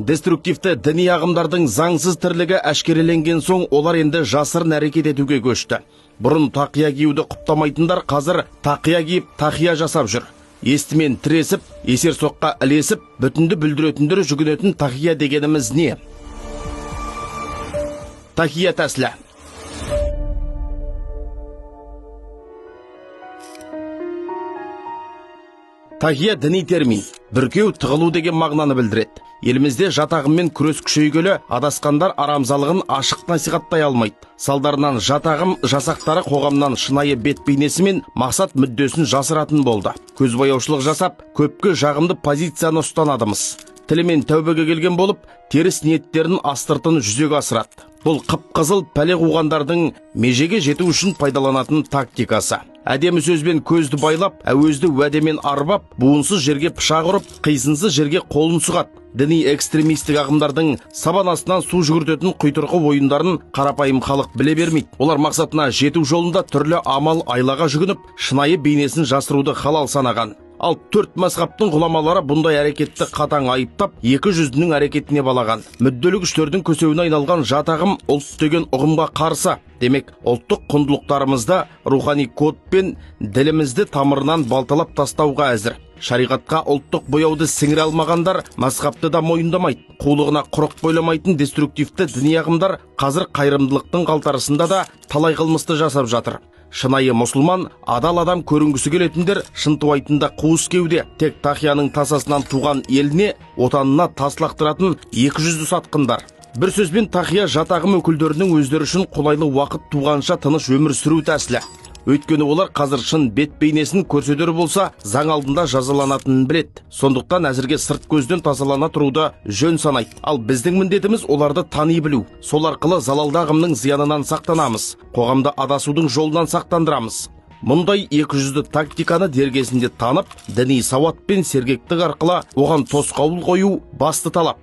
Деструктивті діни ағымдардың заңсыз тірлігі әшкереленген соң олар енді жасырын әрекет етуге көшті. Бұрын тақия киюді құптамайтындар қазір тақия киіп тақия жасап жүр. Естімен тіресіп, есер соққа ілесіп, бүтінді бүлдіретіндері жүгінетін тақия дегеніміз не? Тақия тәсілі. Тақия діни термин. Бүркеу, тығылу деген мағынаны білдіреді. Елімізде жатағымен күрес күшейгелі адасқандар арамзалығын ашық насихаттай алмайды. Салдарынан жатағым жасақтары қоғамнан шынайы бет бейнесі мен мақсат мүддесін жасыратын болды. Көзбояушылық жасап, көпке жағымды позицияны ұстанадымыз. Тілімен тәубеге келген болып, теріс ниеттерін астыртын жүзеге асырады. Бұл қып-қызыл пәле қуғандардың межеге жету үшін пайдаланатын тактикасы. Әдемі сөзбен көзді байлап, әуезді уәдемен арбап, буынсыз жерге пышақ ұрып, қисынсыз жерге қолын сұғады. Діни экстремистік ағымдардың сабан астынан су жүгіртетін құйтырқы ойындарын қарапайым халық біле бермейді. Олар мақсатына жету жолында түрлі амал айлаға жүгініп, шынайы бейнесін жасыруды халал санаған. Ал 4 мазхабтың ғұламалары бұндай әрекетті қатаң айыптап, 200-нің әрекетіне балаған. Мүдделі күштердің көсеуіне айналған жатағым ұлт деген ұғымға қарсы. Демек, ұлттық құндылықтарымызда рухани код пен ділімізді тамырынан балталап тастауға әзір. Шариғатқа ұлттық бояуды сіңіре алмағандар мазхабты да мойындамайды. Қулығына құрық бойламайтын деструктивті діни ағымдар қазір қайырымдылықтың қалтарысында да талай қылмысты жасап жатыр. Шынайы мұсылман, адал адам көрінгісі келетіндер шынтуайтында қуыс кеуде. Тек тақияның тасасынан туған еліне, отанына тас лақтыратын 200 сатқындар. Бір сөзбен тақия жатағым өкілдерінің өздері үшін қолайлы уақыт туғанша тыныш өмір сүру тәсілі. Өйткені олар қазір шын бет бейнесін көрсетер болса, заң алдында жазаланатынын білет. Сондықтан әзірге сырт көзден тазалана тұруды жөн санайды. Ал біздің міндетіміз оларды тани білу. Сол арқылы залалды ағымның зиянынан сақтанамыз. Қоғамды адасудың жолынан сақтандырамыз. Мұндай 200-ді тактиканы дергесінде танып, діни сауат пен сергектік арқылы оған тосқауыл қою басты талап.